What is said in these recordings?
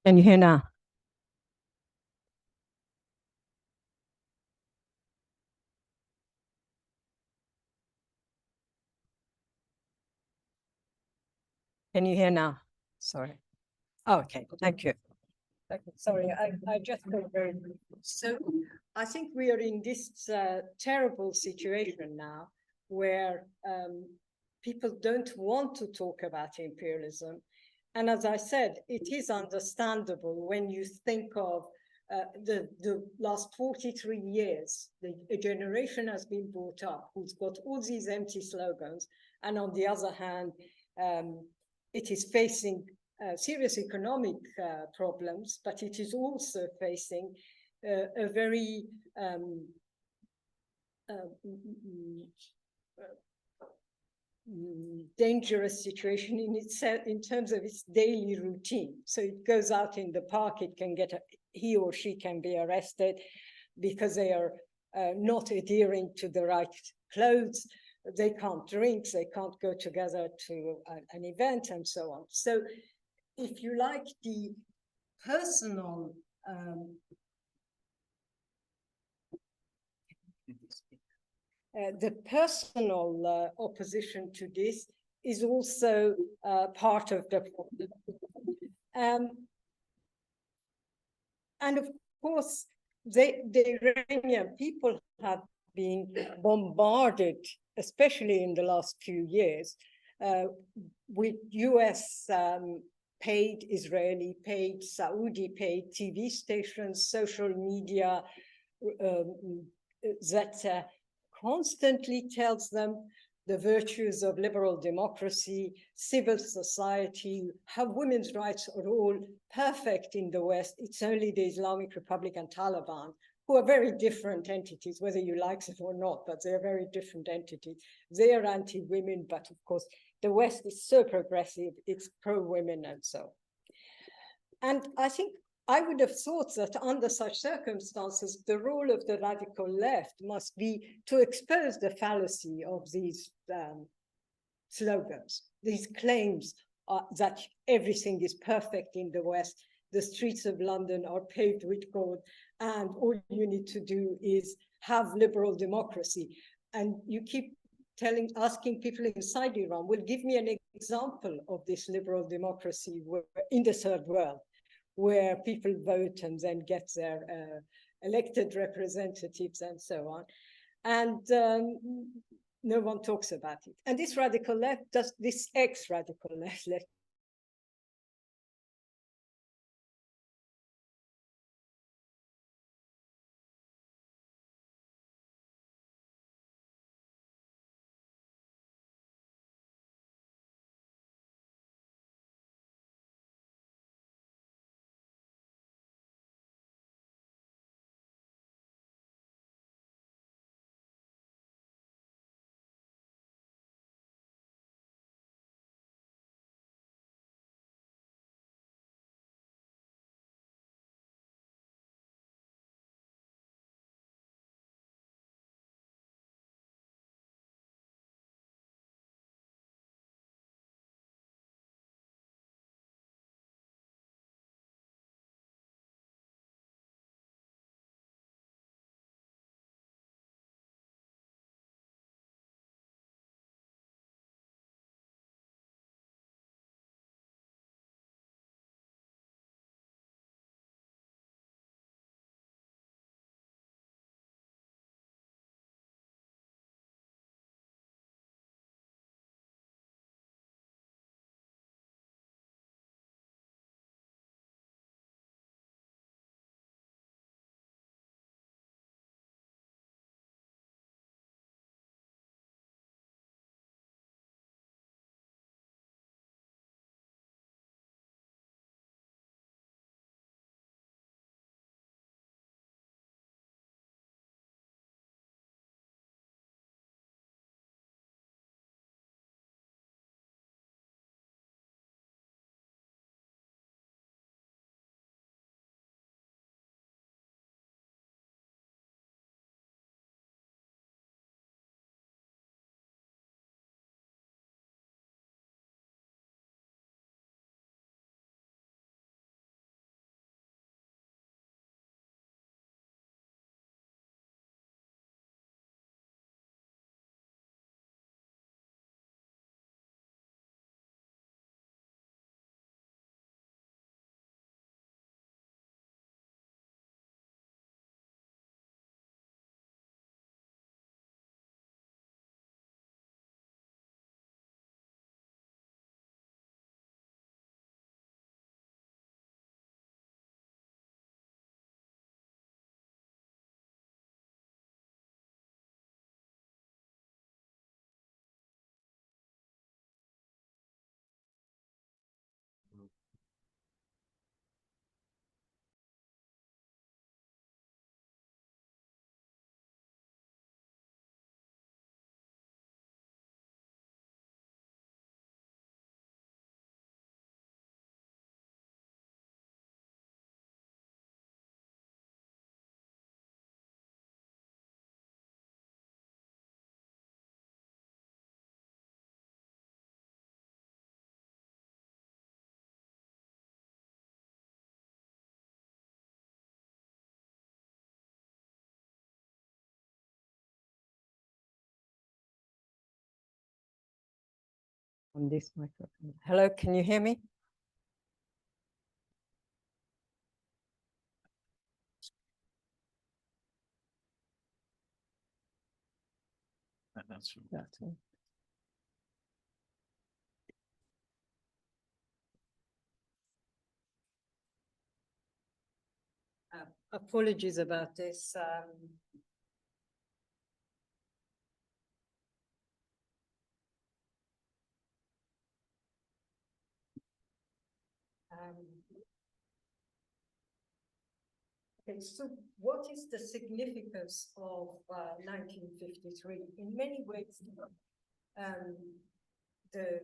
Can you hear now? Can you hear now? Sorry. Oh, okay, thank you. Okay, sorry, I just got very. So I think we are in this terrible situation now where people don't want to talk about imperialism. And as I said, it is understandable when you think of the last 43 years, a generation has been brought up who's got all these empty slogans. And on the other hand, it is facing serious economic problems, but it is also facing a very dangerous situation in itself in terms of its daily routine. So it goes out in the park, it can get, he or she can be arrested because they are not adhering to the right clothes. They can't drink, they can't go together to an event and so on. So if you like, the personal opposition to this is also part of the problem. And of course, the Iranian people have been bombarded, especially in the last few years, with US paid, Israeli paid, Saudi paid TV stations, social media that constantly tells them the virtues of liberal democracy, civil society, how women's rights are all perfect in the West. It's only the Islamic Republic and Taliban, who are very different entities, whether you like it or not, but they're very different entities. They are anti-women, but of course, the West is so progressive, it's pro-women and so. And I think I would have thought that under such circumstances, the role of the radical left must be to expose the fallacy of these slogans, these claims that everything is perfect in the West, the streets of London are paved with gold, and all you need to do is have liberal democracy. And you keep asking people inside Iran, well, give me an example of this liberal democracy in the third world, where people vote and then get their elected representatives and so on. And no one talks about it. And this radical left, this ex-radical left on this microphone. Hello, can you hear me? That's That's apologies about this. Okay, so what is the significance of 1953? In many ways, the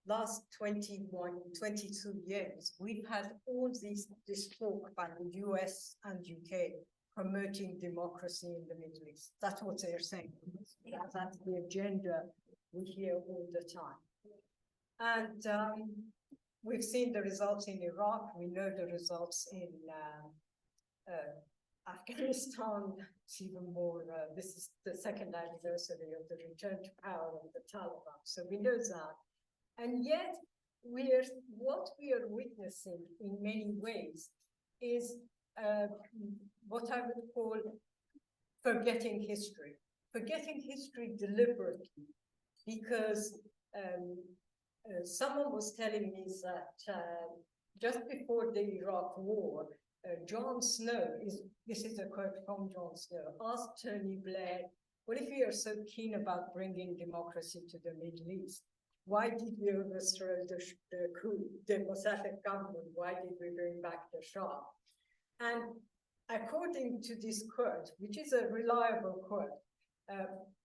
last 21, 22 years, we've had all this talk by the US and UK promoting democracy in the Middle East. That's what they're saying. That's the agenda we hear all the time. And we've seen the results in Iraq. We know the results in Afghanistan. It's even more, this is the second anniversary of the return to power of the Taliban. So we know that. And yet, what we are witnessing in many ways is what I would call forgetting history deliberately, because someone was telling me that just before the Iraq war, Jon Snow, this is a quote from Jon Snow, asked Tony Blair, well, if we are so keen about bringing democracy to the Middle East, why did we overthrow the coup, the Mossadegh government? Why did we bring back the Shah? And according to this quote, which is a reliable quote,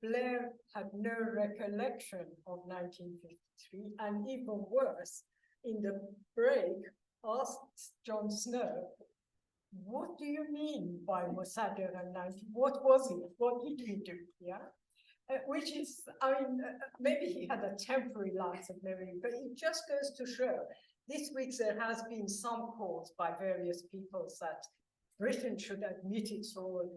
Blair had no recollection of 1953, and even worse, in the break, asked Jon Snow, what do you mean by Mossadegh and 19? What was it? What did we do? Yeah. Which is, I mean, maybe he had a temporary lapse of memory, but it just goes to show. This week there has been some calls by various people that Britain should admit its role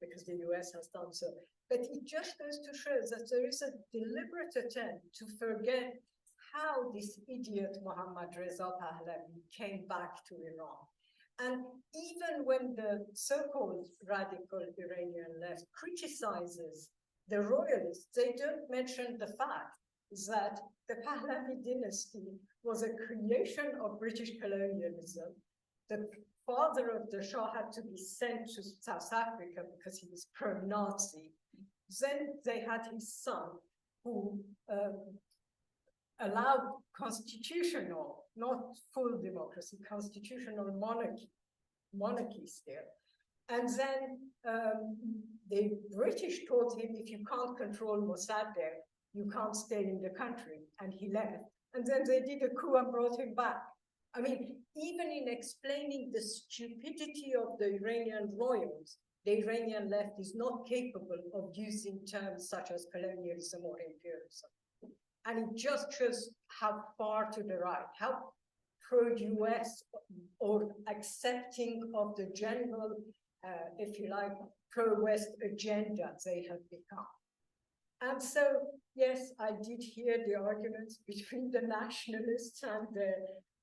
because the US has done so. But it just goes to show that there is a deliberate attempt to forget how this idiot Mohammad Reza Pahlavi came back to Iran. And even when the so-called radical Iranian left criticizes the royalists, they don't mention the fact that the Pahlavi dynasty was a creation of British colonialism. The father of the Shah had to be sent to South Africa because he was pro-Nazi. Then they had his son who allowed constitutional, not full democracy, constitutional monarchy still. And then the British told him, if you can't control Mossadegh, you can't stay in the country. And he left. And then they did a coup and brought him back. I mean, even in explaining the stupidity of the Iranian royals, the Iranian left is not capable of using terms such as colonialism or imperialism. And it just shows how far to the right, how pro-US or accepting of the general, if you like, pro-West agenda they have become. And so, yes, I did hear the arguments between the nationalists and the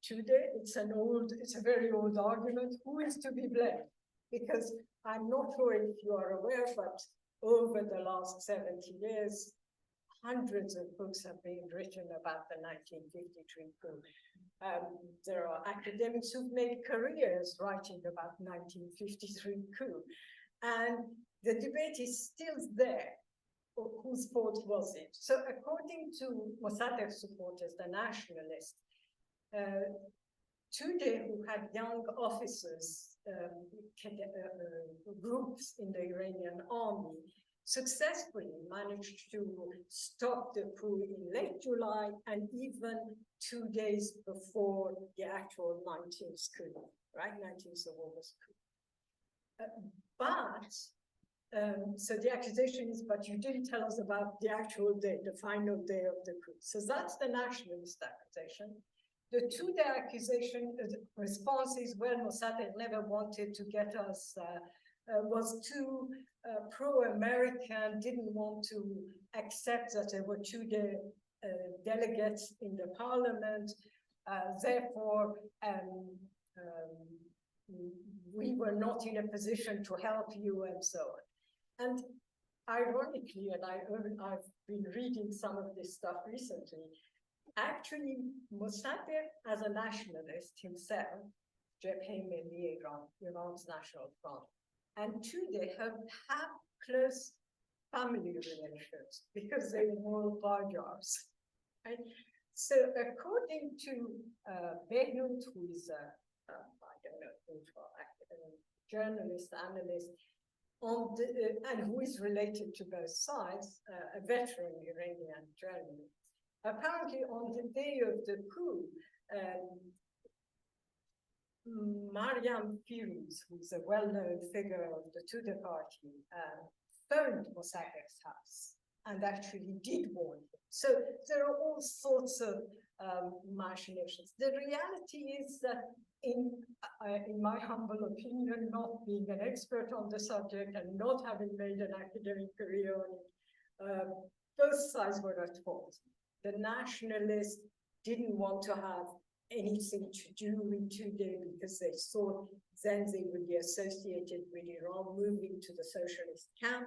Tudeh. It's a very old argument. Who is to be blamed? Because I'm not sure if you are aware, but over the last 70 years, hundreds of books have been written about the 1953 coup. There are academics who've made careers writing about 1953 coup. And the debate is still there. Whose fault was it? So according to Mossadegh supporters, the nationalists, Tudeh, who had young officers, groups in the Iranian army, successfully managed to stop the coup in late July and even 2 days before the actual 19th coup, right? 19th of August coup. So the accusation is, but you didn't tell us about the actual day, the final day of the coup. So that's the nationalist accusation. The Tudeh accusation response is, well, Mossadegh never wanted to get us, was too pro-American, didn't want to accept that there were Tudeh delegates in the parliament. Therefore, we were not in a position to help you and so on. And ironically, and I've been reading some of this stuff recently, actually, Mossadegh, as a nationalist himself, Jabhat Milli Iran, Iran's National Front, and today have close family relations because they were all Bajars. Right? So according to Behrut, who is I don't know, journalist, analyst, on the, and who is related to both sides, a veteran Iranian journalist, apparently on the day of the coup, Mariam Firuz, who's a well-known figure of the Tudeh party, phoned Mossadegh's house and actually did warn him. So there are all sorts of machinations. The reality is that in my humble opinion, not being an expert on the subject and not having made an academic career on it, both sides were at fault. The nationalists didn't want to have anything to do with Tudeh because they thought then they would be associated with Iran moving to the socialist camp.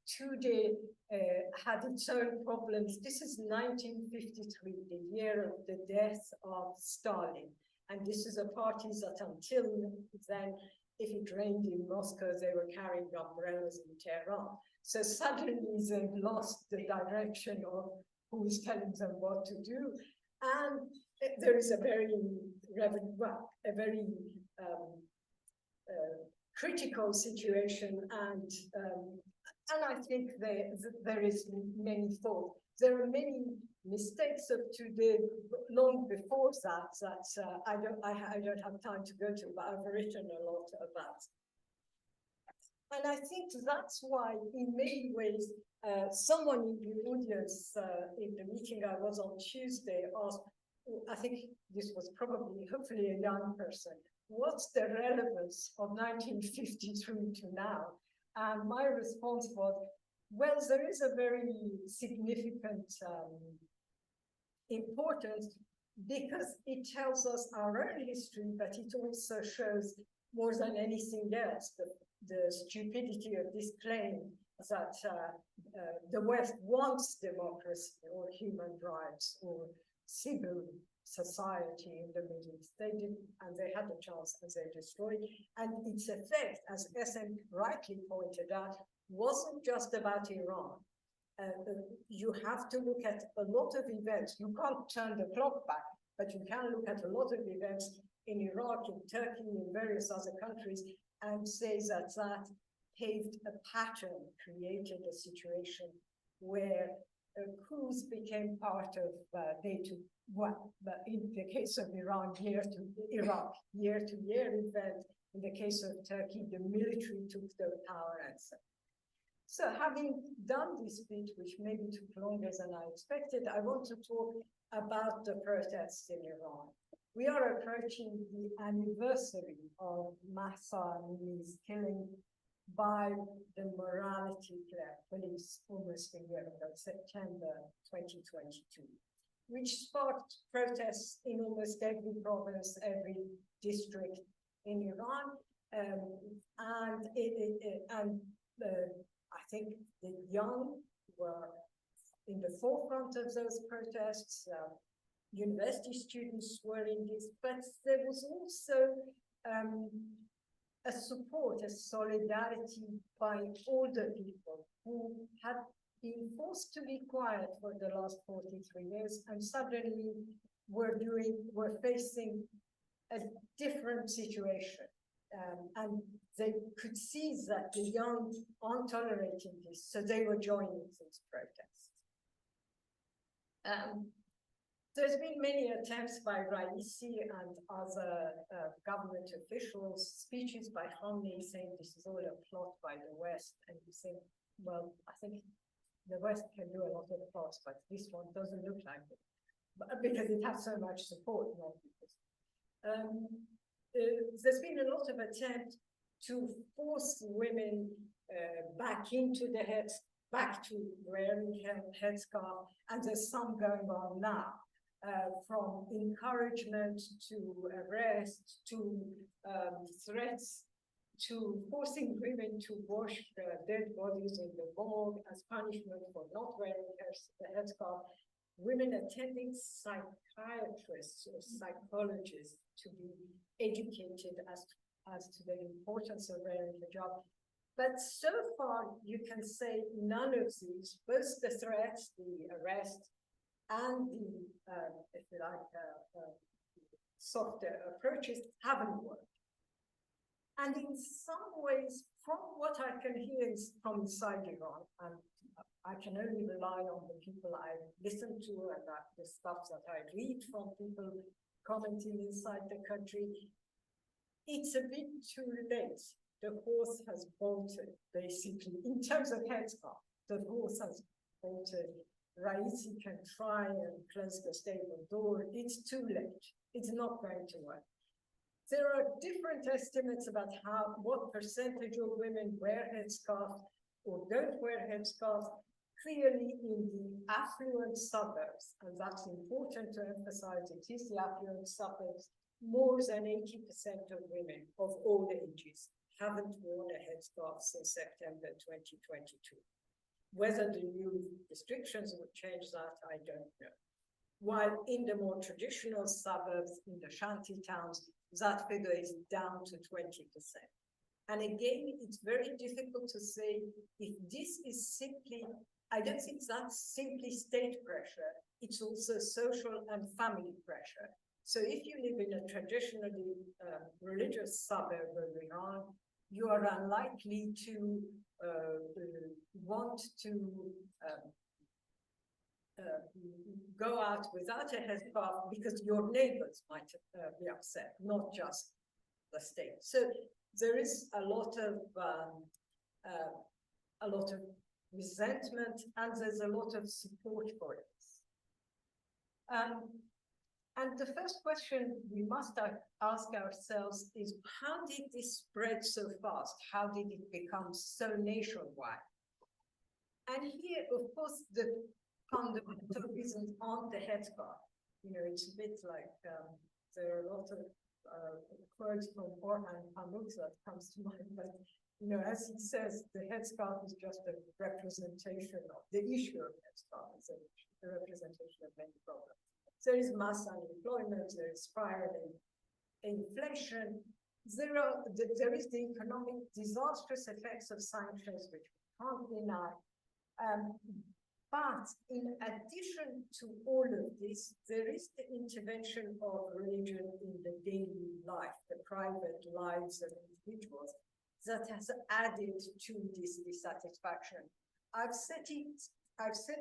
Tudeh had its own problems. This is 1953, the year of the death of Stalin. And this is a party that until then, if it rained in Moscow, they were carrying umbrellas in Tehran. So suddenly they've lost the direction of who is telling them what to do. And there is a very, critical situation, and I think there is many thought. There are many mistakes of today long before that I don't have time to go to, but I've written a lot about. And I think that's why, in many ways, someone in the audience in the meeting I was on Tuesday asked, I think this was probably, hopefully, a young person, what's the relevance of 1953 to now? And my response was, well, there is a very significant importance because it tells us our own history, but it also shows more than anything else the stupidity of this claim that the West wants democracy or human rights or civil society in the Middle East. They did, and they had the chance and they destroyed. And its effect, as SM rightly pointed out, wasn't just about Iran. You have to look at a lot of events. You can't turn the clock back, but you can look at a lot of events in Iraq, in Turkey, in various other countries, and say that that paved a pattern, created a situation where coups became part of but in the case of Iran, year-to-year event. In the case of Turkey, the military took the power and so. So having done this bit, which maybe took longer than I expected, I want to talk about the protests in Iran. We are approaching the anniversary of Mahsa Amini's killing by the morality police almost a year ago, September 2022, which sparked protests in almost every province, every district in Iran. I think the young were in the forefront of those protests. University students were in this, but there was also a support, a solidarity by older people who had been forced to be quiet for the last 43 years and suddenly were facing a different situation. And they could see that the young aren't tolerating this, so they were joining these protests. There's been many attempts by Raisi and other government officials, speeches by Khamenei saying this is all a plot by the West, and you think, well, I think the West can do a lot of plots, but this one doesn't look like it, because it has so much support, not because. There's been a lot of attempt to force women back into the back to wearing headscarf, and there's some going on now, from encouragement to arrest to threats to forcing women to wash dead bodies in the morgue as punishment for not wearing the headscarf. Women attending psychiatrists or psychologists to be educated as to the importance of wearing hijab. But so far, you can say none of these, both the threats, the arrest, and the, if you like, softer approaches haven't worked. And in some ways, from what I can hear from inside Iran, and I can only rely on the people I listen to and the stuff that I read from people commenting inside the country, it's a bit too late. The horse has bolted, basically, in terms of headscarf. The horse has bolted. Raisi can try and close the stable door. It's too late. It's not going to work. There are different estimates about what percentage of women wear headscarves or don't wear headscarves. Clearly, in the affluent suburbs, and that's important to emphasize, it is the affluent suburbs, more than 80% of women of all ages haven't worn a headscarf since September 2022. Whether the new restrictions would change that, I don't know. While in the more traditional suburbs, in the shanty towns, that figure is down to 20%. And again, it's very difficult to say if this is simply, I don't think that's simply state pressure, it's also social and family pressure. So if you live in a traditionally religious suburb of Iran, you are unlikely to want to go out without a headscarf because your neighbors might be upset, not just the state. So there is a lot of resentment, and there's a lot of support for it. And the first question we must ask ourselves is, how did this spread so fast? How did it become so nationwide? And here, of course, the fundamental reasons on the headscarf. You know, it's a bit like there are a lot of quotes from Orhan Pamuk that comes to mind, but you know, as he says, the headscarf is just a representation of the issue of headscarf, is a representation of many problems. There is mass unemployment, there is spiraling inflation, there is the economic disastrous effects of sanctions, which we can't deny. But in addition to all of this, there is the intervention of religion in the daily life, the private lives of individuals, that has added to this dissatisfaction. I've said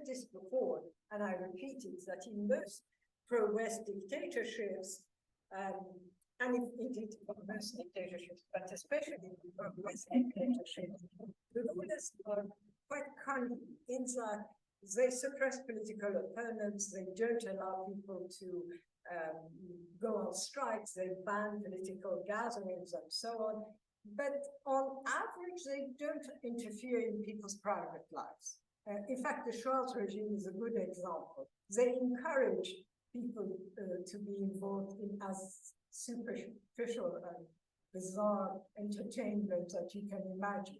this before, and I repeat it, that in most pro-West dictatorships, and indeed most dictatorships, but especially pro-West dictatorships, the rulers are quite cunning in that they suppress political opponents, they don't allow people to go on strikes, they ban political gatherings and so on. But on average, they don't interfere in people's private lives. In fact, the Shah's regime is a good example. They encourage people to be involved in as superficial and bizarre entertainment that you can imagine,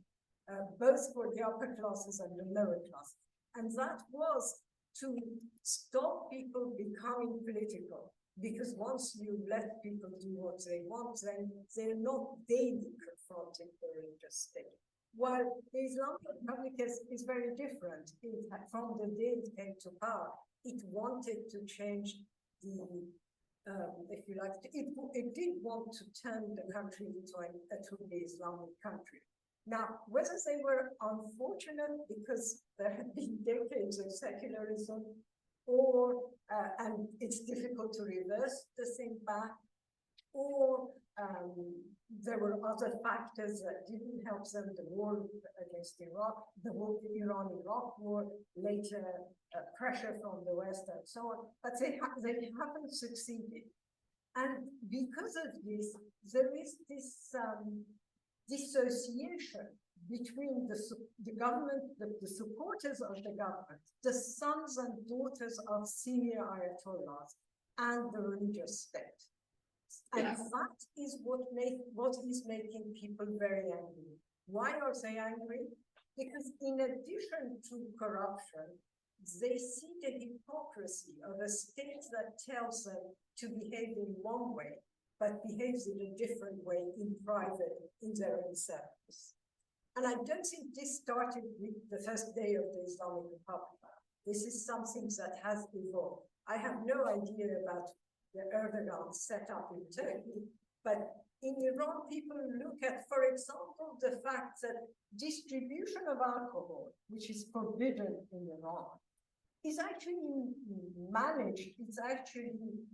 both for the upper classes and the lower classes. And that was to stop people becoming political, because once you let people do what they want, then they're not daily confronting the religious state. While the Islamic Republic is very different. From the day it came to power, it wanted to change the, if you like, it did want to turn the country into a truly Islamic country. Now, whether they were unfortunate because there had been decades of secularism, or, and it's difficult to reverse the thing back, or there were other factors that didn't help them, the war against Iraq, the Iran-Iraq war, later pressure from the West and so on, but they haven't succeeded. And because of this, there is this dissociation between the government, the supporters of the government, the sons and daughters of senior ayatollahs, and the religious state. And that is what is making people very angry. Why are they angry? Because in addition to corruption, they see the hypocrisy of a state that tells them to behave in one way, but behaves in a different way in private, in their own service. And I don't think this started with the first day of the Islamic Republic. This is something that has evolved. I have no idea about the Erdogan setup in Turkey, but in Iran, people look at, for example, the fact that distribution of alcohol, which is forbidden in Iran, is actually managed, it's actually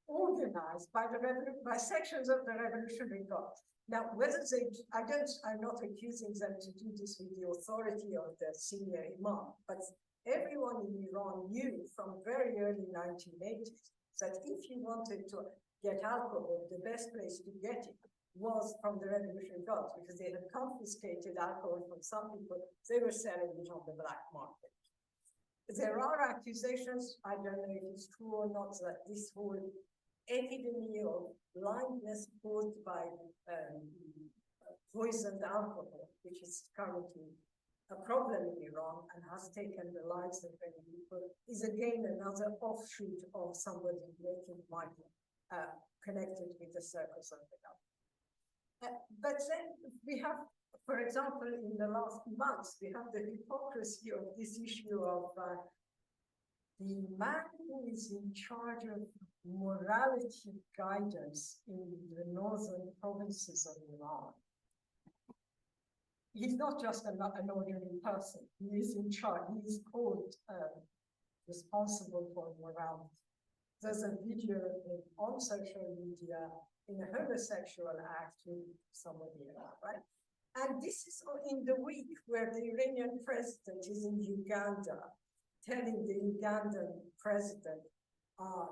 organized by sections of the Revolutionary Guard. Now, whether I'm not accusing them to do this with the authority of the senior imam, but everyone in Iran knew from very early 1980s that if you wanted to get alcohol, the best place to get it was from the Revolutionary Guard, because they had confiscated alcohol from some people. They were selling it on the black market. There are accusations, I don't know if it's true or not, that this whole epidemic of blindness caused by poisoned alcohol, which is currently a problem in Iran and has taken the lives of many people, is again another offshoot of somebody making money connected with the circles of the government. But then we have, for example, in the last months, we have the hypocrisy of this issue of the man who is in charge of morality guidance in the northern provinces of Iran. He's not just an ordinary person. He is in charge. He is called responsible for morality. There's a video on social media in a homosexual act with somebody else, right? And this is in the week where the Iranian president is in Uganda, telling the Ugandan president,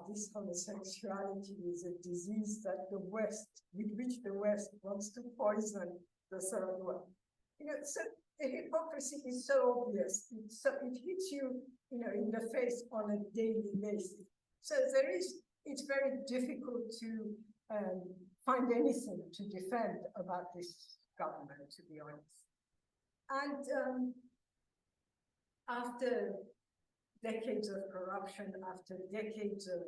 this homosexuality is a disease that with which the West wants to poison the third world. You know, so the hypocrisy is so obvious. It hits you, in the face on a daily basis. So it's very difficult to find anything to defend about this government, to be honest. And after decades of corruption, after decades of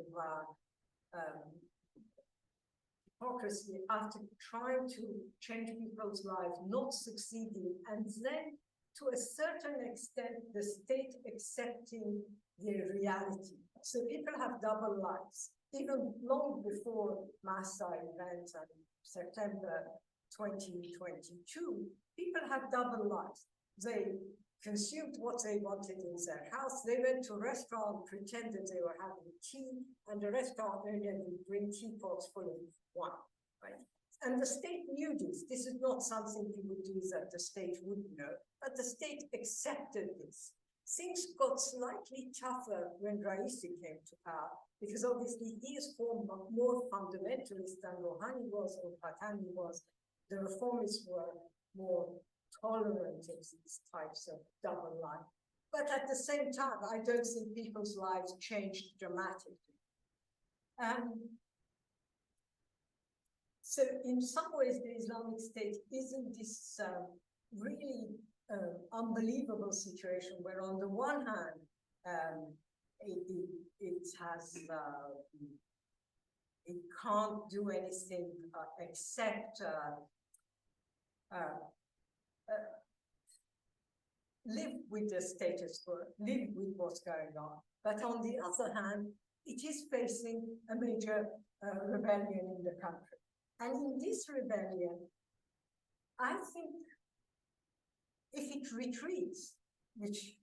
hypocrisy, after trying to change people's lives, not succeeding, and then to a certain extent, the state accepting their reality. So people have double lives. Even long before Massa event and September 2022, people have double lives. They consumed what they wanted in their house. They went to a restaurant, pretended they were having tea, and the restaurant owner would bring teapots full of wine, right? And the state knew this. This is not something you would do that the state wouldn't know, but the state accepted this. Things got slightly tougher when Raisi came to power, because obviously he is more fundamentalist than Rouhani was or Khatami was. The reformists were more tolerant of these types of double life. But at the same time, I don't think people's lives changed dramatically. So in some ways, the Islamic State isn't this really unbelievable situation where on the one hand, it can't do anything except live with the status quo, live with what's going on. But on the other hand, it is facing a major rebellion in the country. And in this rebellion, I think if it retreats, which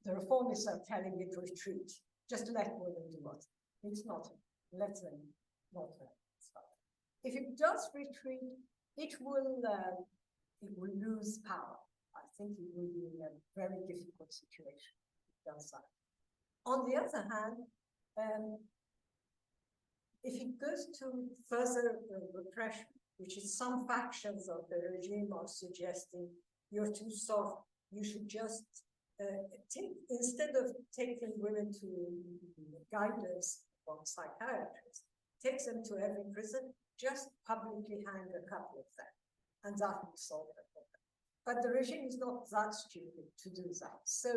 the reformists are telling it retreat, just let women do what? It's not, let them not stop. If it does retreat, it will lose power. I think it will be in a very difficult situation. On the other hand, if it goes to further repression, which is some factions of the regime are suggesting you're too soft, you should just instead of taking women to guidance from psychiatrists, take them to every prison, just publicly hang a couple of them, and that will solve the problem. But the regime is not that stupid to do that. So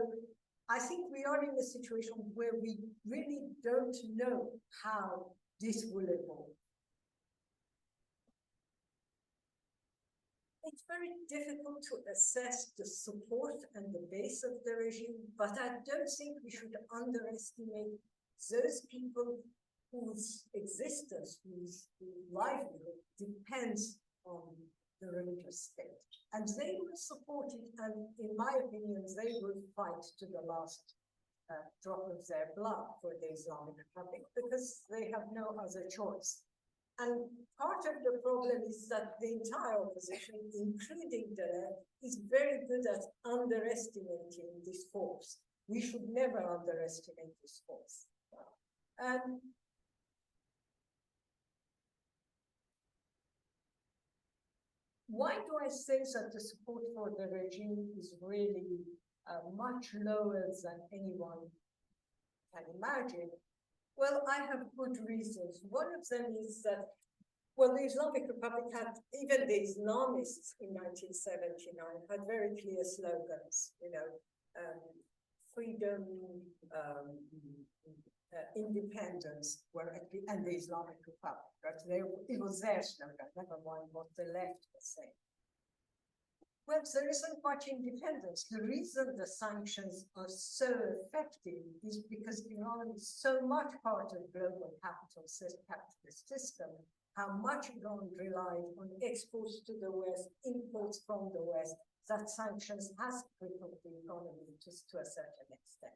I think we are in a situation where we really don't know how this will evolve. It's very difficult to assess the support and the base of the regime, but I don't think we should underestimate those people whose existence, whose livelihood depends on the religious state. And they will support it, and in my opinion, they will fight to the last drop of their blood for the Islamic Republic, because they have no other choice. And part of the problem is that the entire opposition, including the left, is very good at underestimating this force. We should never underestimate this force. Why do I say that the support for the regime is really much lower than anyone can imagine? Well, I have good reasons. One of them is that, well, the Islamic Republic had, even the Islamists in 1979 had very clear slogans, you know, freedom, independence, and the Islamic Republic. Right? It was their slogan, never mind what the left was saying. Well, there isn't much independence. The reason the sanctions are so effective is because Iran is so much part of global capitalist system, how much Iran relied on exports to the West, imports from the West, that sanctions has crippled the economy just to a certain extent.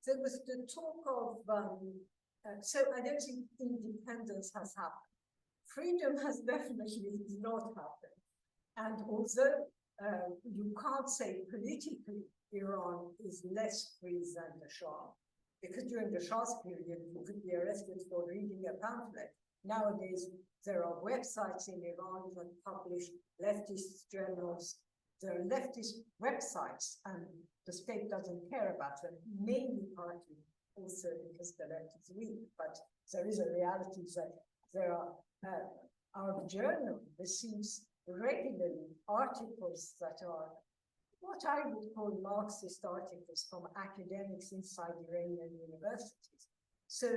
There was the talk of, so I don't think independence has happened. Freedom has definitely not happened. And although you can't say politically Iran is less free than the Shah, because during the Shah's period, you could be arrested for reading a pamphlet. Nowadays, there are websites in Iran that publish leftist journals. There are leftist websites, and the state doesn't care about them, mainly partly also because the left is weak. But there is a reality that there are, our journal receives regularly articles that are what I would call Marxist articles from academics inside Iranian universities. So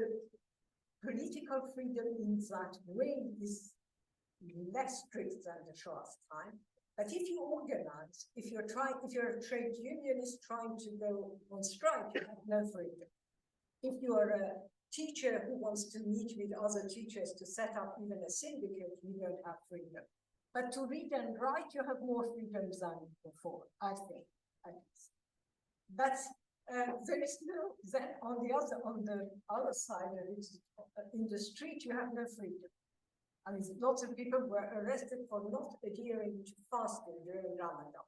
political freedom in that way is less strict than the Shah's time. But if you organize, if you're a trade unionist trying to go on strike, you have no freedom. If you are a teacher who wants to meet with other teachers to set up even a syndicate, you don't have freedom. But to read and write, you have more freedom than before, I think. But there is no, then on the other side, in the street, you have no freedom. I mean, lots of people were arrested for not adhering to fasting during Ramadan.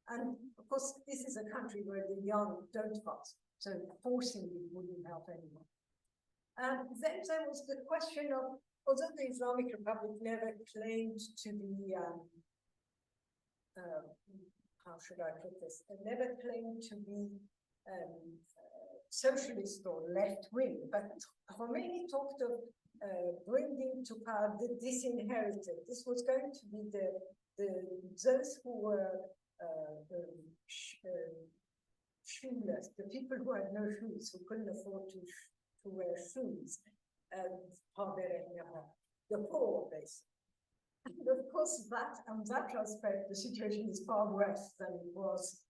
And of course, this is a country where the young don't fast, so forcing it wouldn't help anyone. And then there was the question of, although the Islamic Republic never claimed to be, how should I put this? It never claimed to be socialist or left-wing, but Khomeini talked of bringing to power the disinherited. This was going to be those who were shoeless, the people who had no shoes, who couldn't afford to wear shoes. The poor, basically. And of course, on that aspect, the situation is far worse than it was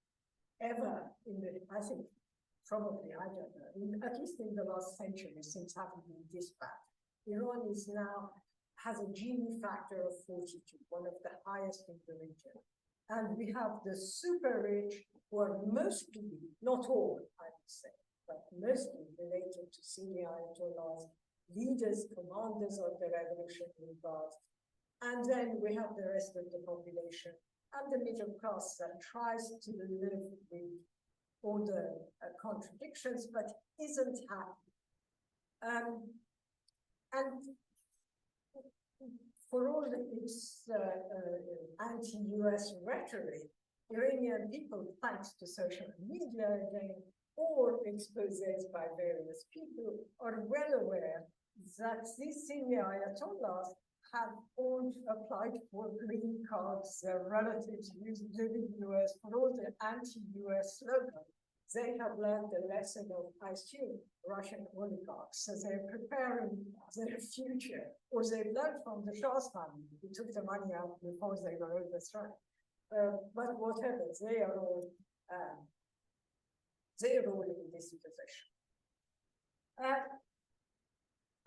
ever in the, I think, probably, I don't know, at least in the last century, since having been this bad. Iran is now, has a Gini factor of 42, one of the highest in the region. And we have the super rich who are mostly, not all, I would say, but mostly related to Sunni ayatollahs, leaders, commanders of the Revolutionary Guard. And then we have the rest of the population and the middle class that tries to live with all the contradictions, but isn't happy. And for all its anti-US rhetoric, Iranian people, thanks to social media again, or exposés by various people, are well aware that these senior ayatollahs have all applied for green cards, their relatives live in the US, for all the anti-US slogans. They have learned the lesson of, I assume, Russian oligarchs. So they're preparing their future, or they've learned from the Shah's family, who took the money out before they were overthrown. But whatever, they are all in this position.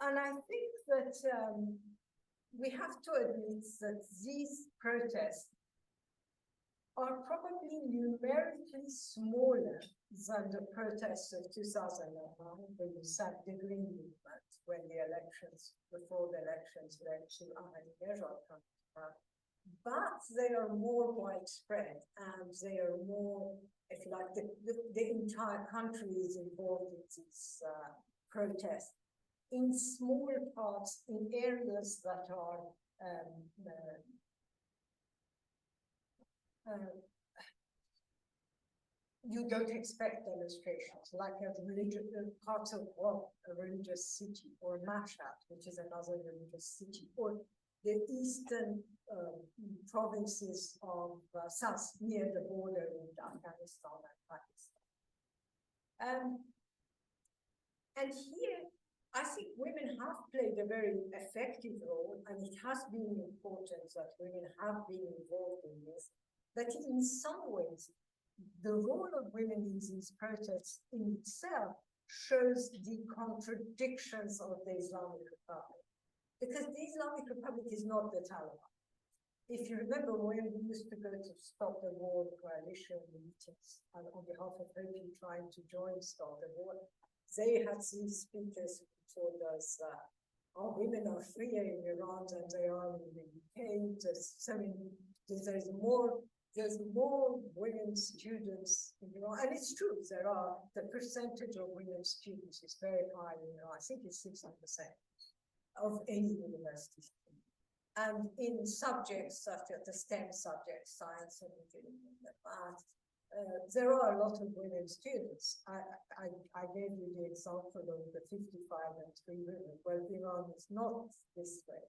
And I think that we have to admit that these protests are probably numerically smaller than the protests of 2009, when you sacked the Green Movement, when the elections, before the elections led to Ahmadinejad coming to power. But they are more widespread, and they are more, if you like, the entire country is involved in these protests in small parts, in areas that are you don't expect demonstrations, like a religious parts of a religious city, or Mashhad, which is another religious city, or the eastern provinces of south, near the border with Afghanistan and Pakistan. And here, I think women have played a very effective role, and it has been important that women have been involved in this. But in some ways, the role of women in these protests in itself shows the contradictions of the Islamic Republic. Because the Islamic Republic is not the Taliban. If you remember, when we used to go to Stop the War coalition meetings on behalf of Hopi trying to join Stop the War, they had these speakers who told us our women are freer in Iran than they are in the UK. There's more women students in Iran, and it's true. The percentage of women students is very high in Iran. I think it's 60% of any university. And in subjects such as the STEM subjects, science and engineering, math, there are a lot of women students. I gave you the example of the 55 and 3 women. Well, Iran is not this way.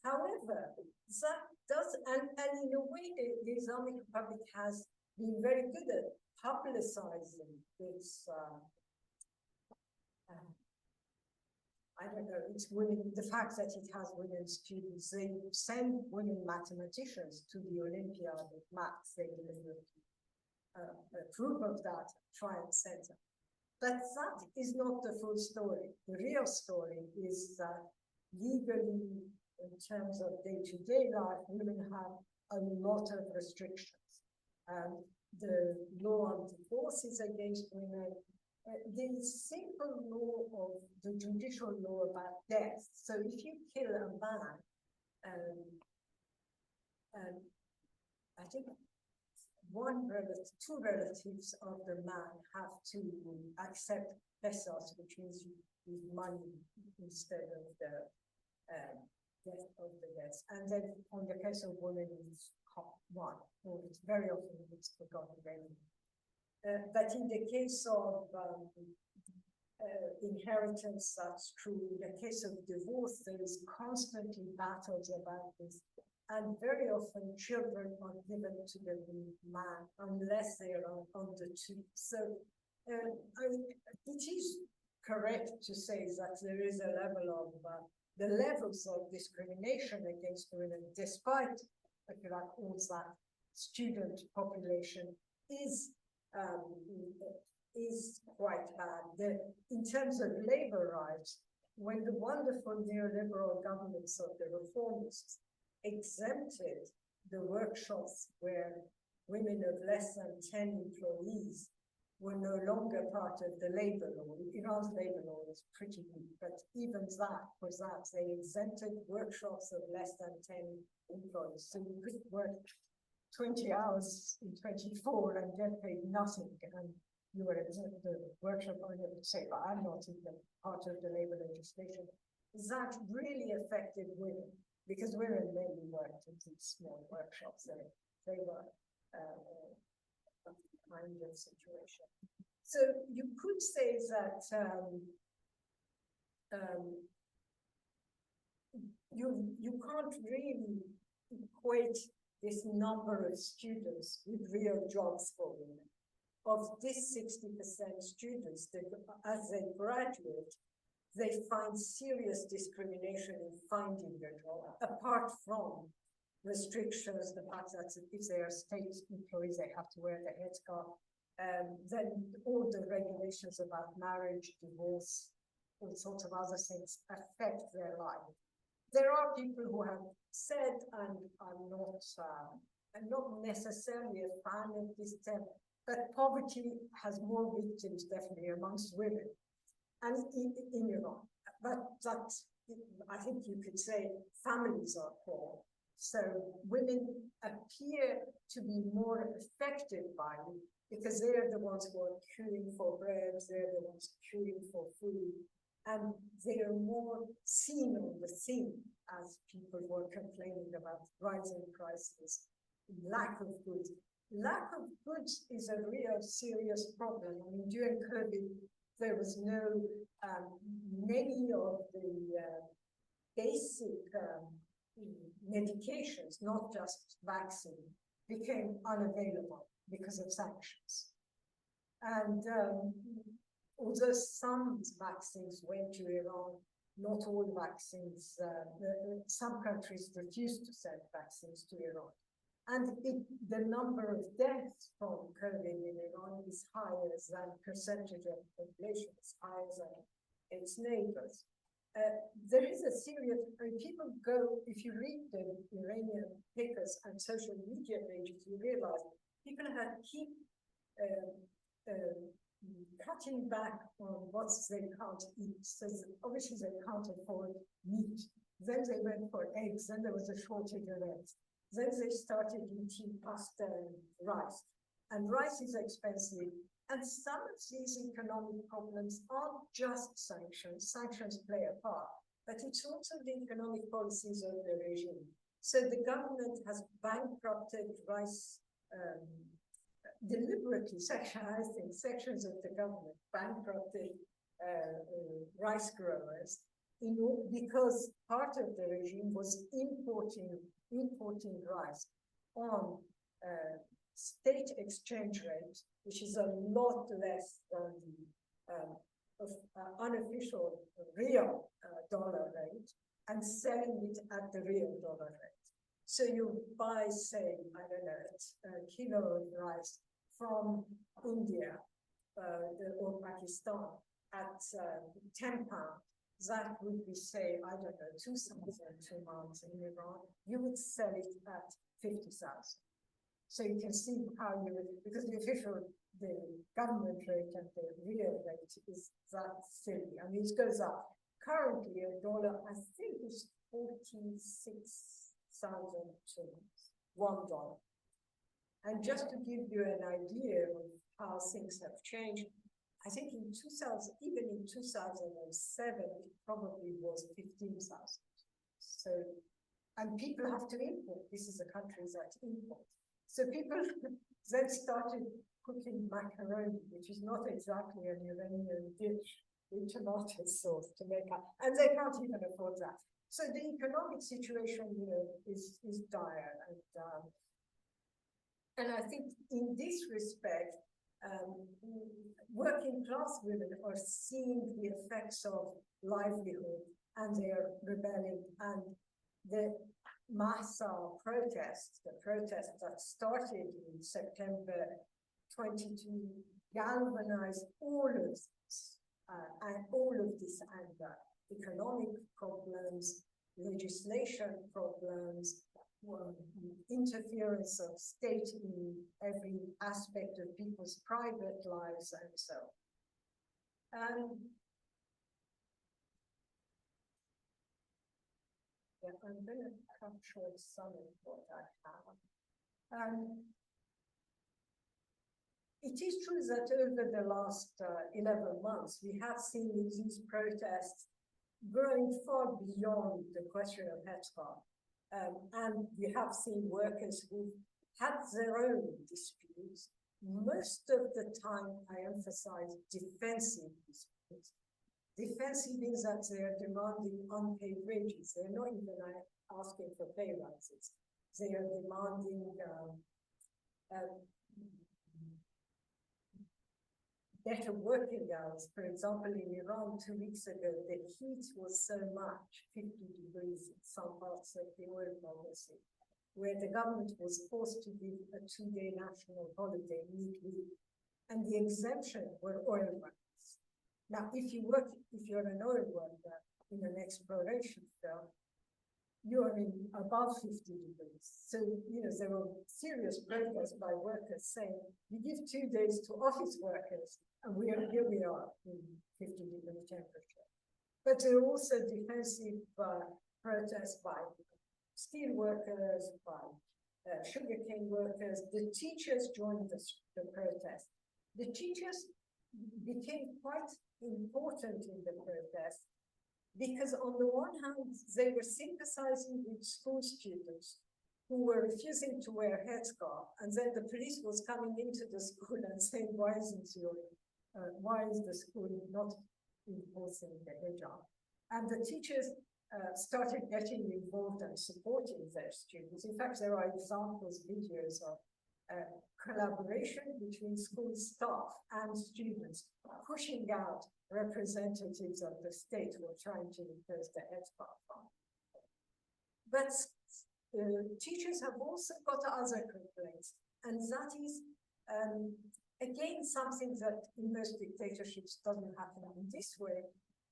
However, that does, and in a way, the Islamic Republic has been very good at publicizing its, I don't know, it's women, the fact that it has women students. They send women mathematicians to the Olympiad of maths. They deliver proof of that, Triumph Center. But that is not the full story. The real story is that legally, in terms of day-to-day life, women have a lot of restrictions. The law on divorce is against women. The simple law of the judicial law about death. So if you kill a man, I think two relatives of the man have to accept pesos, which means you give money instead of the death of the death. And then on the case of women, it's one, or it's very often it's forgotten anyway. But in the case of inheritance, that's true. In the case of divorce, there is constantly battles about this. And very often children are given to the man unless they are under 2. So it is correct to say that there is a level of, the levels of discrimination against women, despite, if you like, all that student population, is quite bad. In terms of labor rights, when the wonderful neoliberal governments of the reformists exempted the workshops where women of less than 10 employees were no longer part of the labor law. Iran's labor law is pretty weak, but even that, for that, they exempted workshops of less than 10 employees. So you could work 20 hours in 24 and get paid nothing. And you were exempt the workshop owner would say, well, I'm not even part of the labor legislation. That really affected women. because women mainly worked in these small workshops, and they were a kind of situation. So you could say that you can't really equate this number of students with real jobs for women. Of this 60% students, as they graduate, they find serious discrimination in finding a job, apart from restrictions, the fact that if they are state employees, they have to wear the headscarf, then all the regulations about marriage, divorce, all sorts of other things affect their life. There are people who have said, and I'm not necessarily a fan of this term, but poverty has more victims definitely amongst women and in Iran. But that, I think you could say families are poor. So women appear to be more affected by it because they're the ones who are queuing for bread, they're the ones queuing for food, and they are more seen on the scene as people who are complaining about rising prices, lack of goods. Lack of goods is a real serious problem. I mean, during COVID, there was no, many of the basic medications, not just vaccine, became unavailable because of sanctions. And although some vaccines went to Iran, not all vaccines, some countries refused to send vaccines to Iran. And the number of deaths from COVID in Iran is higher than percentage of the population, is higher than its neighbors. There is a serious, people go, if you read the Iranian papers and social media pages, you realize people keep cutting back on what they can't eat. So obviously they can't afford meat. Then they went for eggs, then there was a shortage of eggs. Then they started eating pasta and rice. And rice is expensive. And some of these economic problems aren't just sanctions. Sanctions play a part, but it's also the economic policies of the regime. So the government has bankrupted rice deliberately, I think, sections of the government bankrupted rice growers because part of the regime was importing rice on state exchange rate, which is a lot less than the unofficial real dollar rate, and selling it at the real dollar rate. So you buy, say, I don't know, a kilo of rice from India or Pakistan at 10 pounds. That would be, say, I don't know, 2,000 months in Iran. You would sell it at 50,000. So you can see how you would, because the government rate and the real rate is that silly. I mean, it goes up. Currently, a dollar, I think, is 46,000 to $1. And just to give you an idea of how things have changed, I think in 2000, even in 2007, it probably was 15,000. So, and people have to import. This is a country that imports. So people then started cooking macaroni, which is not exactly an Iranian dish, with tomato sauce to make up, and they can't even afford that. So the economic situation, you know, is dire, and I think in this respect, working class women are seeing the effects of livelihood, and they're rebelling, and the Massa protests, the protests that started in September 22, galvanized all of this, and all of this anger, economic problems, legislation problems, interference of state in every aspect of people's private lives, and so on. Yeah, I'm going to cut short some of what I have. It is true that over the last 11 months, we have seen these protests growing far beyond the question of headscarf. And you have seen workers who had their own disputes. Most of the time, I emphasize defensive disputes. Defensive means that they are demanding unpaid wages. They're not even asking for pay rises. They are demanding better working hours. For example, in Iran 2 weeks ago, the heat was so much, 50 degrees in some parts of the oil policy, where the government was forced to give a 2-day national holiday midweek. And the exemption were oil workers. Now, if you're an oil worker in an exploration field, you're in above 50 degrees. So, there were serious protests by workers saying, you give 2 days to office workers, and here we are in 50-degree temperature. But there are also defensive protests by steel workers, by sugarcane workers. The teachers joined the protest. The teachers became quite important in the protest because on the one hand, they were sympathizing with school students who were refusing to wear headscarf, and then the police was coming into the school and saying, why is the school not enforcing the hijab? And the teachers started getting involved and supporting their students. In fact, there are examples, videos of collaboration between school staff and students pushing out representatives of the state who are trying to impose the headscarf on. But teachers have also got other complaints, and that is, again, something that in most dictatorships doesn't happen in this way,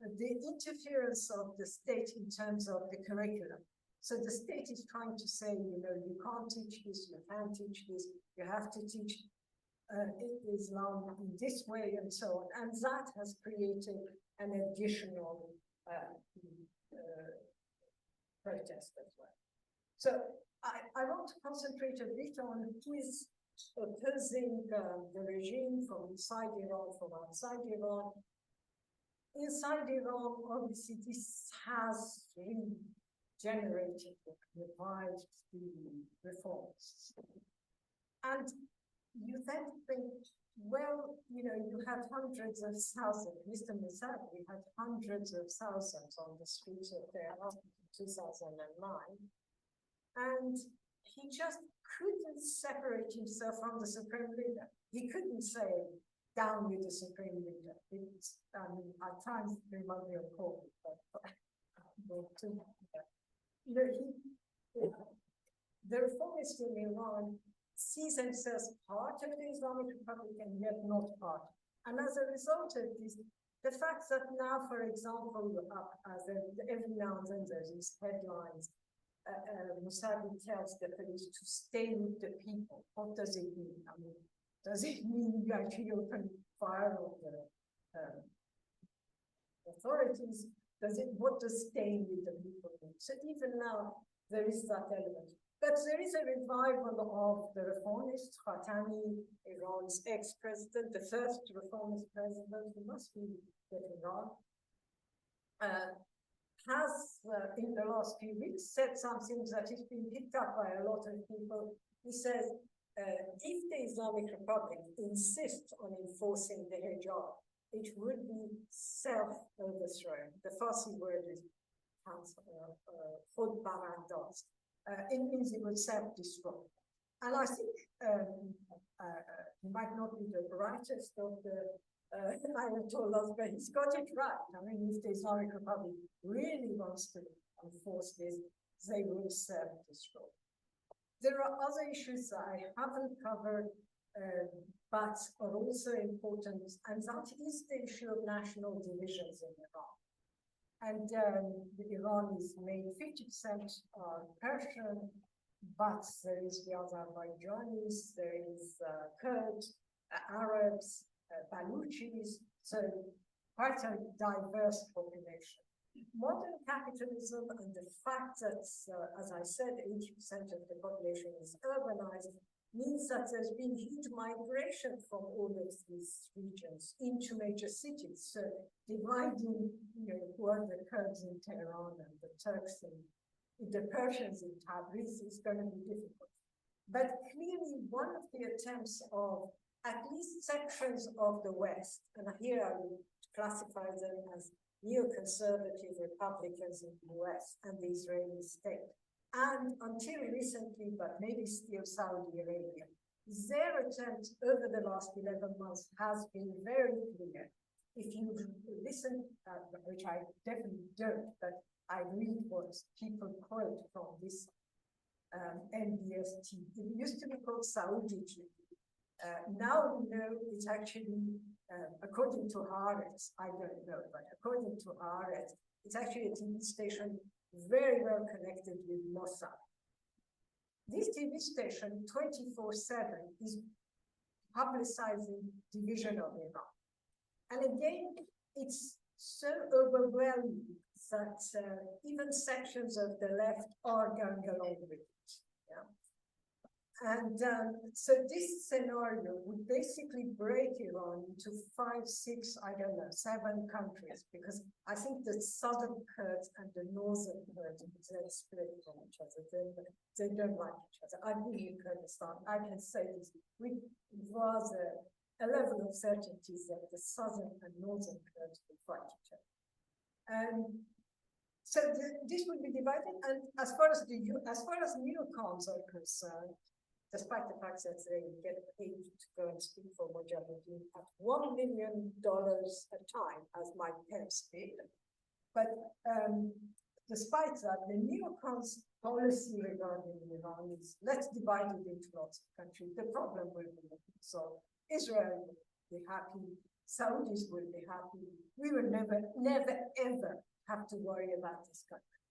the interference of the state in terms of the curriculum. So the state is trying to say, you can't teach this, you can't teach this, you have to teach Islam in this way and so on. And that has created an additional protest as well. So I want to concentrate a bit on who is opposing the regime from inside Iran, from outside Iran. Inside Iran, obviously, this has regenerated, revived the reforms. And you then think, well, you had hundreds of thousands, Mr. Mather, we had hundreds of thousands on the streets of Tehran in 2009. And he just couldn't separate himself from the supreme leader. He couldn't say, down with the supreme leader. At times they might be a call, but the reformists in Iran see themselves part of the Islamic Republic and yet not part. And as a result of this, the fact that now, for example, every now and then there's these headlines, Mousavi tells the police to stay with the people. What does it mean? I mean, does it mean you actually open fire on the authorities? What does staying with the people mean? So even now, there is that element. But there is a revival of the reformist, Khatami, Iran's ex-president, the first reformist president, who must be getting on, has, in the last few weeks, said something that has been picked up by a lot of people. He says, if the Islamic Republic insists on enforcing the hijab, it would be self-overthrown. The Farsi word is khud barandas. It means it would self-destruct. And I think he might not be the brightest of the Ayatollahs, but he's got it right. I mean, if the Islamic Republic really wants to enforce this, they will self-destruct. There are other issues that I haven't covered, but are also important, and that is the issue of national divisions in Iran. And Iran is made 50% Persian, but there is the Azerbaijanis, there is Kurds, Arabs, Baluchis, so quite a diverse population. Modern capitalism and the fact that, as I said, 80% of the population is urbanized means that there's been huge migration from all of these regions into major cities. So dividing, who are the Kurds in Tehran and the Turks in the Persians in Tabriz is going to be difficult. But clearly, one of the attempts of at least sections of the West, and here I would classify them as neoconservative Republicans in the US and the Israeli state, and until recently, but maybe still Saudi Arabia, their attempt over the last 11 months has been very clear. If you listen, which I definitely don't, but I read what people quote from this NBS TV. It used to be called Saudi TV. Now we know it's actually, according to Haaretz, I don't know, but according to Haaretz, it's actually a TV station very well connected with Mossad. This TV station, 24/7, is publicizing division of Iran. And again, it's so overwhelming that even sections of the left are going along with it. Yeah? And so this scenario would basically break Iran into 5, 6, I don't know, 7 countries, because I think the southern Kurds and the northern Kurds, they're split from each other. They don't like each other. I live in Kurdistan. I can say this with rather a level of certainty that the southern and northern Kurds will fight each other. So this would be divided. And as far as neocons are concerned, despite the fact that they get paid to go and speak for Mujahideen at $1 million a time, as Mike Pence did. But despite that, the neocons' policy regarding Iran is let's divide it into lots of countries. The problem will be solved. Israel will be happy. Saudis will be happy. We will never, ever have to worry about this country.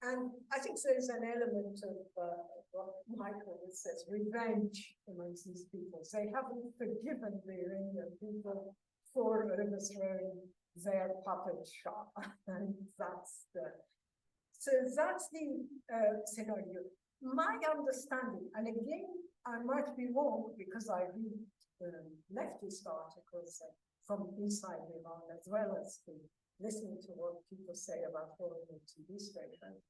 And I think there's an element of what Michael says, revenge amongst these people. They haven't forgiven the Iranian people for overthrowing their puppet shah. And that's the scenario. My understanding, and again, I might be wrong because I read leftist articles from inside Iran, as well as listening to what people say about foreign TV stations.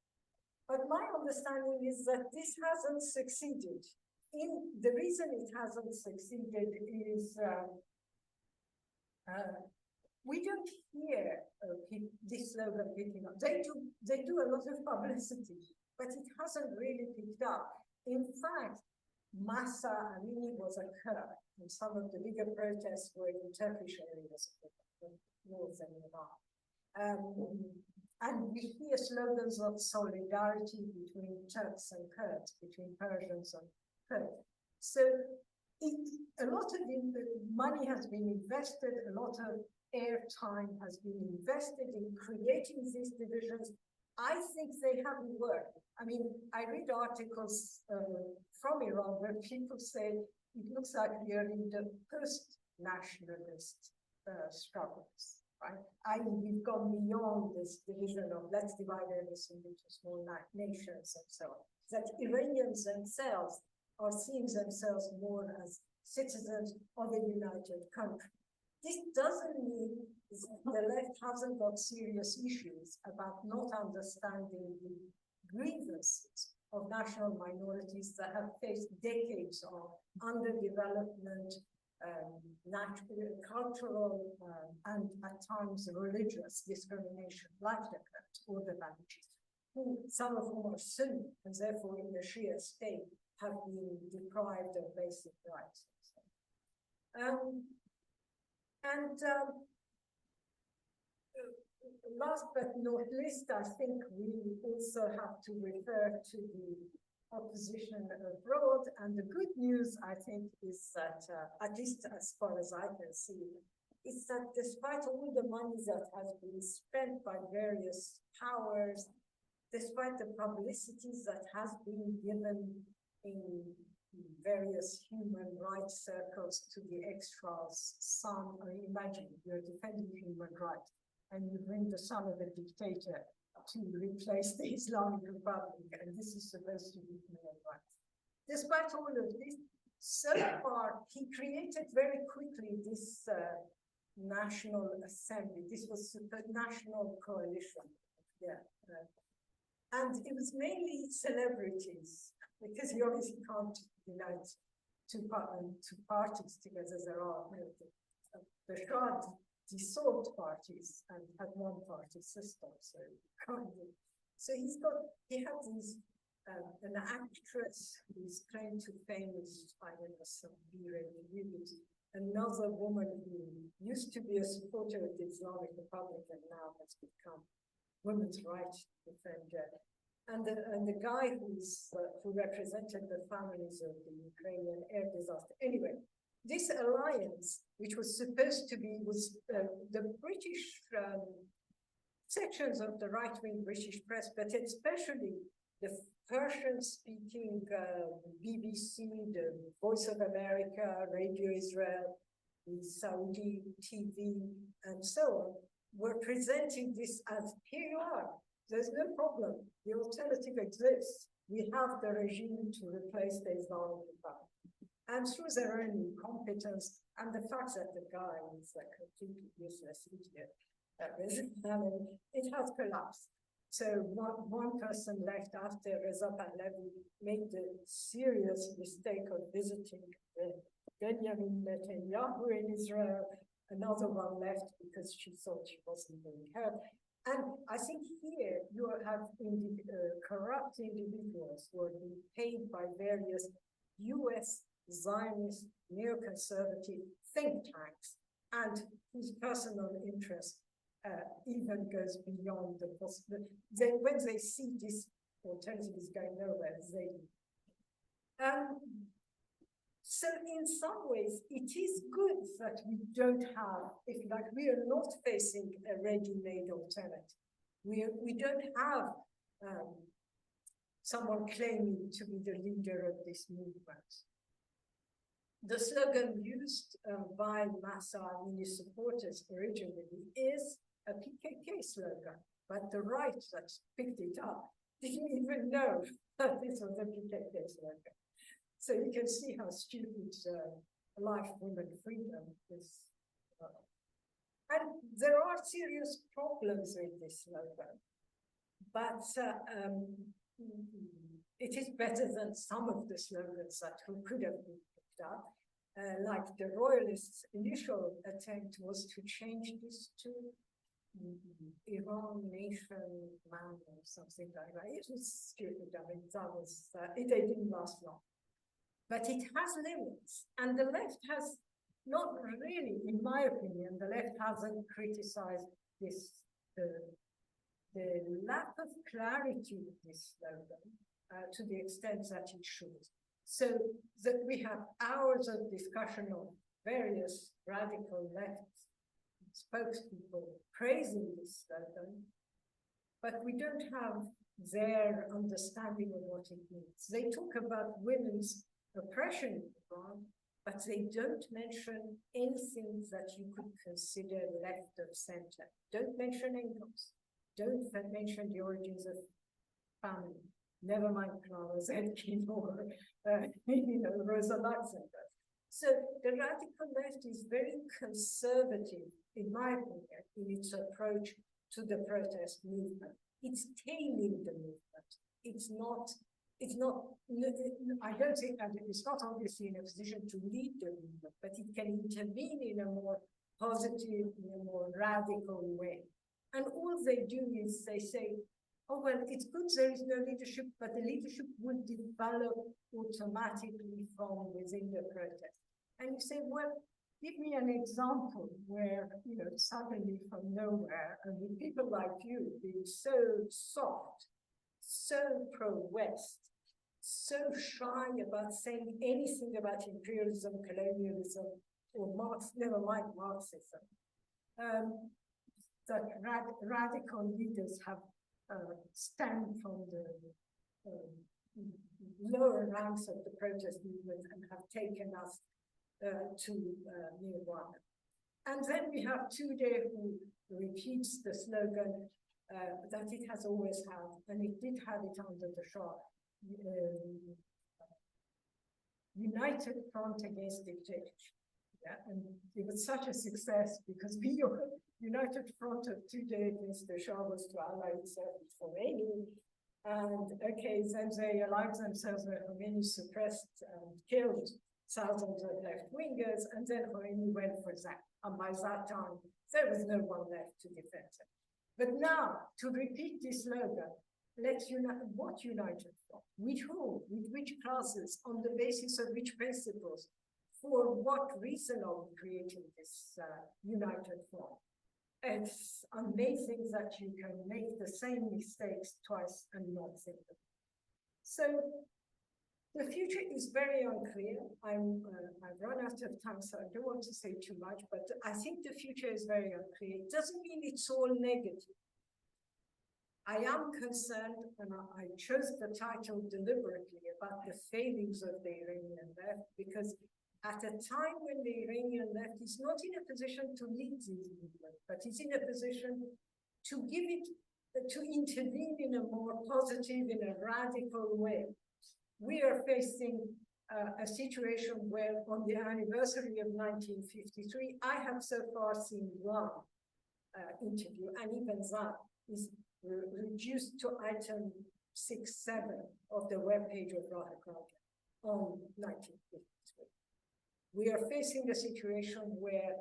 But my understanding is that this hasn't succeeded. The reason it hasn't succeeded is we don't hear this slogan picking up. They do a lot of publicity, but it hasn't really picked up. In fact, Massa Amini was a Kurd, and some of the bigger protests were in Turkish areas of northern Iran. And we hear slogans of solidarity between Turks and Kurds, between Persians and Kurds. So a lot of money has been invested, a lot of airtime has been invested in creating these divisions. I think they haven't worked. I mean, I read articles from Iran where people say it looks like we are in the post-nationalist struggles. Right? We've gone beyond this division of let's divide everything into small nations and so on. That Iranians themselves are seeing themselves more as citizens of a united country. This doesn't mean the left hasn't got serious issues about not understanding the grievances of national minorities that have faced decades of underdevelopment, cultural and at times religious discrimination, like the Kurds or the Baluchis, some of whom are Sunni and therefore in the Shia state have been deprived of basic rights. Last but not least, I think we also have to refer to the opposition abroad. And the good news, I think, is that, at least as far as I can see, is that despite all the money that has been spent by various powers, despite the publicities that has been given in various human rights circles to the extras, son, or imagine you're defending human rights and you bring the son of a dictator to replace the Islamic Republic, and this is supposed to be human rights. Despite all of this, so far, he created very quickly this National Assembly. This was the National Coalition. Yeah. And it was mainly celebrities, because you obviously can't unite two parties together. There are, the Shah dissolved parties and had one party system. So he had these, an actress who's claimed to fame as, I don't know, some B-rated, another woman who used to be a supporter of the Islamic Republic and now has become women's rights defender. And the guy who represented the families of the Ukrainian air disaster. Anyway, this alliance, which was supposed to be, was the British sections of the right-wing British press, but especially the Persian-speaking BBC, the Voice of America, Radio Israel, the Saudi TV, and so on, were presenting this as, here you are, there's no problem, the alternative exists. We have the regime to replace the Islamic Republic. And through their own incompetence and the fact that the guy is a completely useless idiot, it has collapsed. So one person left after Reza Pahlavi made the serious mistake of visiting Benjamin Netanyahu in Israel. Another one left because she thought she wasn't being heard. And I think here you have corrupt individuals who are being paid by various US Zionist neoconservative think tanks and whose personal interest even goes beyond the possibility. When they see this alternative is going nowhere, they so in some ways, it is good that we don't have, if like we are not facing a ready-made alternative. We don't have someone claiming to be the leader of this movement. The slogan used by Mahsa Amini supporters originally is a PKK slogan, but the right that picked it up didn't even know that this was a PKK slogan. So you can see how stupid life, women, freedom is. And there are serious problems with this slogan, but it is better than some of the slogans that could have been picked up. Like the royalists' initial attempt was to change this to Iran nation man or something like that. It was stupid. I mean, it didn't last long. But it has limits, and the left has not really, in my opinion, the left hasn't criticized this, the lack of clarity of this slogan to the extent that it should. So that we have hours of discussion of various radical left spokespeople praising this slogan, but we don't have their understanding of what it means. They talk about women's oppression in Iran, but they don't mention anything that you could consider left of center. Don't mention Engels. Don't mention the origins of family. Never mind Clara Zetkin or Rosa Luxemburg. So the radical left is very conservative, in my opinion, in its approach to the protest movement. It's taming the movement. It's not, I don't think that it's not obviously in a position to lead the movement, but it can intervene in a more positive, in a more radical way. And all they do is they say, oh, well, it's good there is no leadership, but the leadership would develop automatically from within the protest. And you say, well, give me an example where, suddenly from nowhere, and with people like you being so soft, so pro-West, so shy about saying anything about imperialism, colonialism, or never mind Marxism, that radical leaders have stand from the lower ranks of the protest movement and have taken us to nirvana. And then we have Tudeh, who repeats the slogan that it has always had, and it did have it under the Shah, united front against dictatorship. Yeah, and it was such a success because the united front of Tudeh against the Shah was to ally itself with Khomeini, And okay, then they allowed themselves that Khomeini suppressed and killed thousands of left-wingers, and then Khomeini went for that. And by that time, there was no one left to defend them. But now, to repeat this slogan, let's unite. What united for? With whom? With which classes? On the basis of which principles? For what reason are we creating this united front? It's amazing that you can make the same mistakes twice and not think them. So the future is very unclear. I've run out of time, so I don't want to say too much, but I think the future is very unclear. It doesn't mean it's all negative. I am concerned, and I chose the title deliberately, about the failings of the Iranian left, because at a time when the Iranian left is not in a position to lead this movement, but is in a position to give it, to intervene in a more positive, in a radical way. We are facing a situation where on the anniversary of 1953, I have so far seen one interview, and even that is reduced to item 6-7 of the webpage of Rahakal on 1953. We are facing a situation where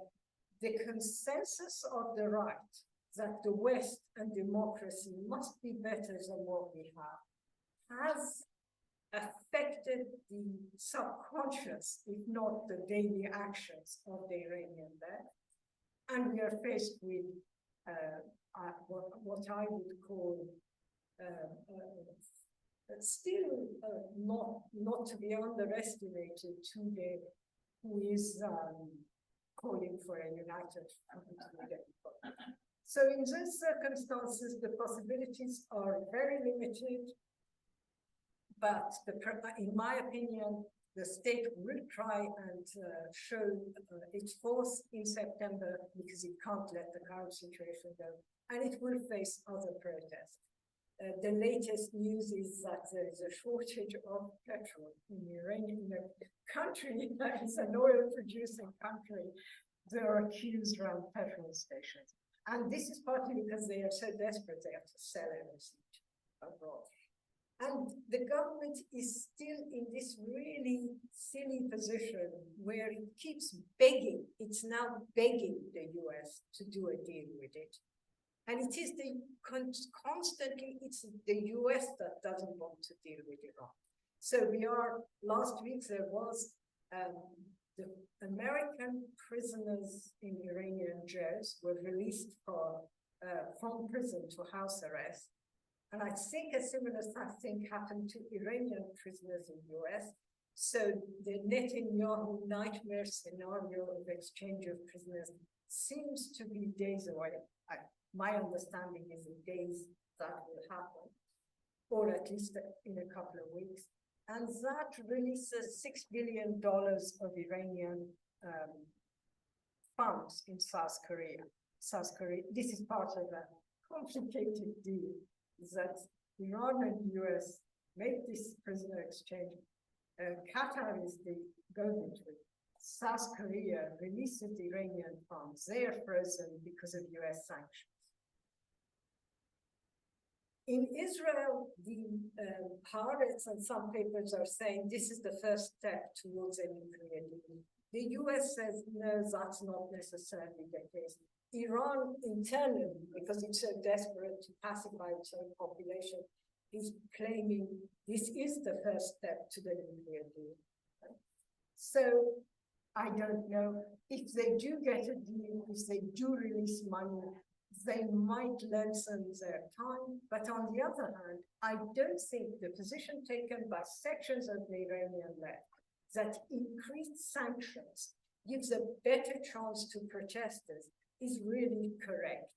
the consensus of the right that the West and democracy must be better than what we have has affected the subconscious, if not the daily actions of the Iranian left. And we are faced with what I would call still not to be underestimated, today, who is calling for a united front. So in those circumstances, the possibilities are very limited, but in my opinion, the state will try and show its force in September, because it can't let the current situation go, and it will face other protests. The latest news is that there is a shortage of petrol in Iranian, in a country that is an oil-producing country. There are queues around petrol stations. And this is partly because they are so desperate they have to sell everything abroad. And the government is still in this really silly position where it keeps begging, it's now begging the US to do a deal with it. And it is constantly, it's the US that doesn't want to deal with Iran. So last week there was the American prisoners in Iranian jails were released from prison to house arrest. And I think a similar thing happened to Iranian prisoners in the US. So the Netanyahu nightmare scenario of exchange of prisoners seems to be days away. My understanding is in days that will happen, or at least in a couple of weeks. And that releases $6 billion of Iranian funds in South Korea. This is part of a complicated deal that Iran and the US make this prisoner exchange. Qatar is the go-between. South Korea releases the Iranian funds. They are frozen because of US sanctions. In Israel, the Haaretz and some papers are saying this is the first step towards a nuclear deal. The US says, no, that's not necessarily the case. Iran internally, because it's so desperate to pacify its own population, is claiming this is the first step to the nuclear deal. Right? So I don't know if they do get a deal, if they do release money, they might lengthen their time. But on the other hand, I don't think the position taken by sections of the Iranian left that increased sanctions gives a better chance to protesters is really correct.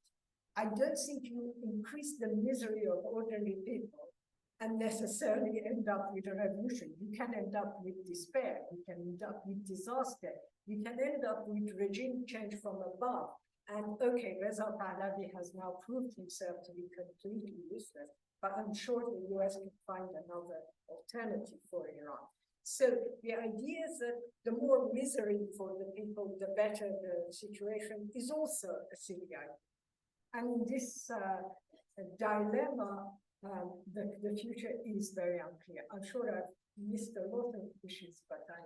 I don't think you increase the misery of ordinary people and necessarily end up with a revolution. You can end up with despair. You can end up with disaster. You can end up with regime change from above. And okay, Reza Pahlavi has now proved himself to be completely useless, but I'm sure the US can find another alternative for Iran. So the idea is that the more misery for the people, the better the situation is also a silly idea. And in this dilemma, the future is very unclear. I'm sure I've missed a lot of issues, but I